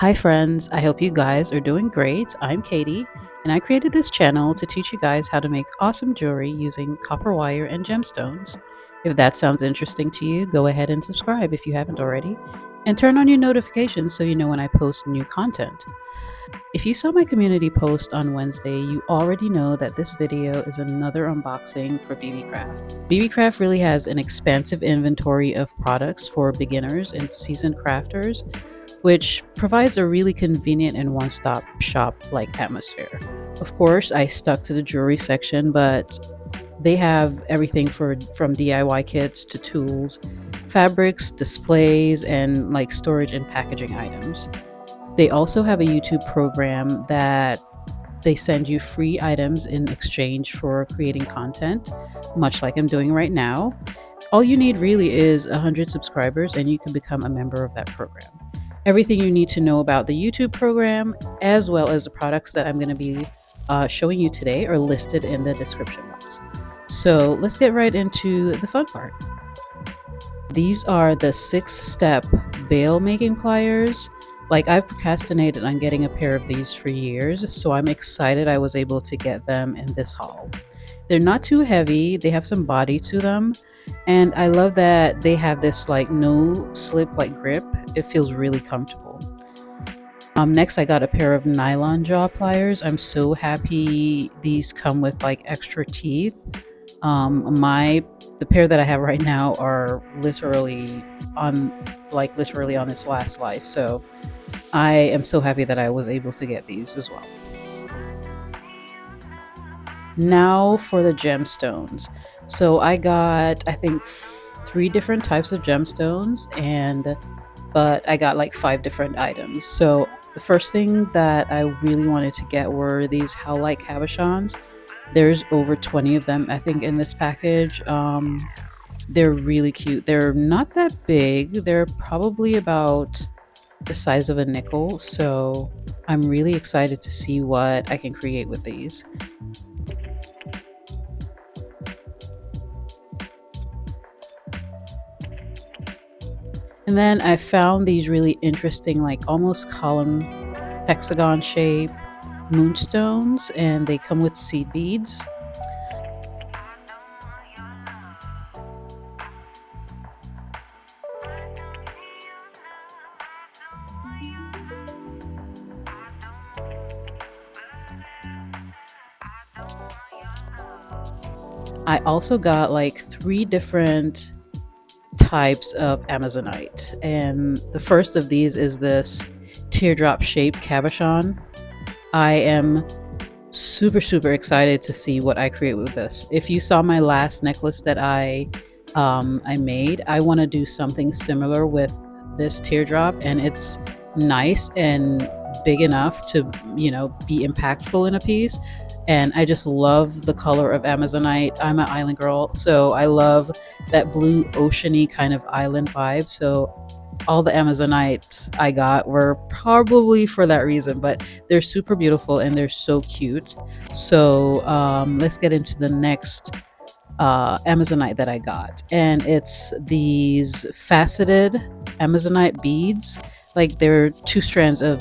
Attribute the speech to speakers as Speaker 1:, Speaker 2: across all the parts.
Speaker 1: Hi, friends. I hope you guys are doing great. I'm Katie, and I created this channel to teach you guys how to make awesome jewelry using copper wire and gemstones. If that sounds interesting to you, go ahead and subscribe if you haven't already, and turn on your notifications so you know when I post new content. If you saw my community post on Wednesday, you already know that this video is another unboxing for BeebeeCraft. BeebeeCraft really has an expansive inventory of products for beginners and seasoned crafters, which provides a really convenient and one-stop shop like atmosphere. Of course, I stuck to the jewelry section, but they have everything from DIY kits to tools, fabrics, displays, and like storage and packaging items. They also have a YouTube program that they send you free items in exchange for creating content, much like I'm doing right now. All you need really is 100 subscribers and you can become a member of that program. Everything you need to know about the YouTube program, as well as the products that I'm going to be showing you today, are listed in the description box. So let's get right into the fun part. These are the 6-step bail making pliers. Like, I've procrastinated on getting a pair of these for years, so I'm excited I was able to get them in this haul. They're not too heavy, they have some body to them, and I love that they have this like no slip like grip. It feels really comfortable. Next I got a pair of nylon jaw pliers. I'm so happy these come with like extra teeth. My the pair that I have right now are on literally on its last life. So I am so happy that I was able to get these as well. Now for the gemstones. So I got, I think, 3 different types of gemstones, and but I got like 5 different items. So the first thing that I really wanted to get were these howlite cabochons. There's over 20 of them, I think, in this package. They're really cute. They're not that big. They're probably about the size of a nickel. So I'm really excited to see what I can create with these. And then I found these really interesting, like almost column hexagon shape moonstones, and they come with seed beads. I also got like 3 different types of Amazonite, and the first of these is this teardrop shaped cabochon. I am super excited to see what I create with this. If you saw my last necklace that I made, I want to do something similar with this teardrop, and it's nice and big enough to, be impactful in a piece. And I just love the color of Amazonite. I'm an island girl, so I love that blue oceany kind of island vibe. So all the Amazonites I got were probably for that reason, but they're super beautiful and they're so cute. So let's get into the next Amazonite that I got, and it's these faceted Amazonite beads. Like, they're 2 strands of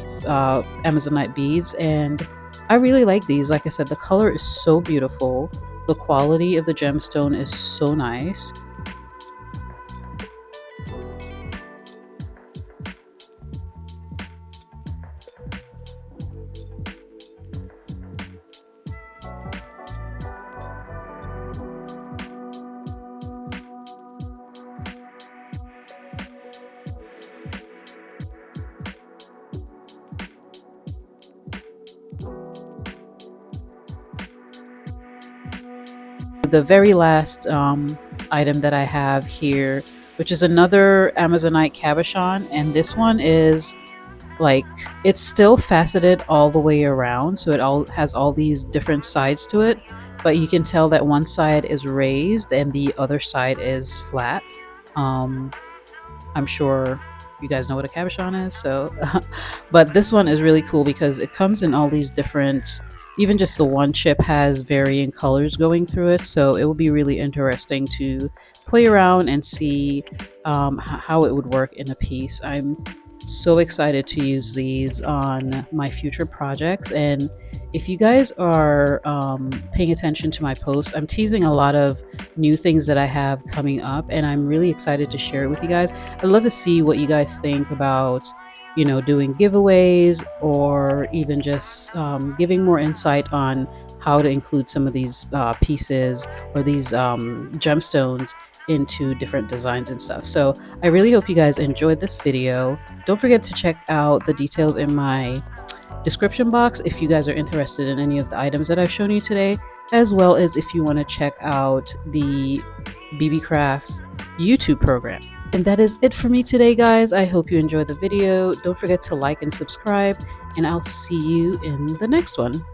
Speaker 1: Amazonite beads, and I really like these. Like I said, the color is so beautiful. The quality of the gemstone is so nice. The very last item that I have here, which is another Amazonite cabochon, and this one is like, it's still faceted all the way around, so it all has all these different sides to it, but you can tell that one side is raised and the other side is flat. um I'm sure you guys know what a cabochon is, so but this one is really cool because it comes in all these different, even just the one chip has varying colors going through it, so it will be really interesting to play around and see how it would work in a piece. I'm So excited to use these on my future projects. And if you guys are paying attention to my posts, I'm teasing a lot of new things that I have coming up, and I'm really excited to share it with you guys. I'd love to see what you guys think about, doing giveaways, or even just giving more insight on how to include some of these pieces or these gemstones into different designs and stuff. So I really hope you guys enjoyed this video. Don't forget to check out the details in my description box if you guys are interested in any of the items that I've shown you today, as well as if you want to check out the BeebeeCraft YouTube program. And that is it for me today, guys. I hope you enjoyed the video. Don't forget to like and subscribe, and I'll see you in the next one.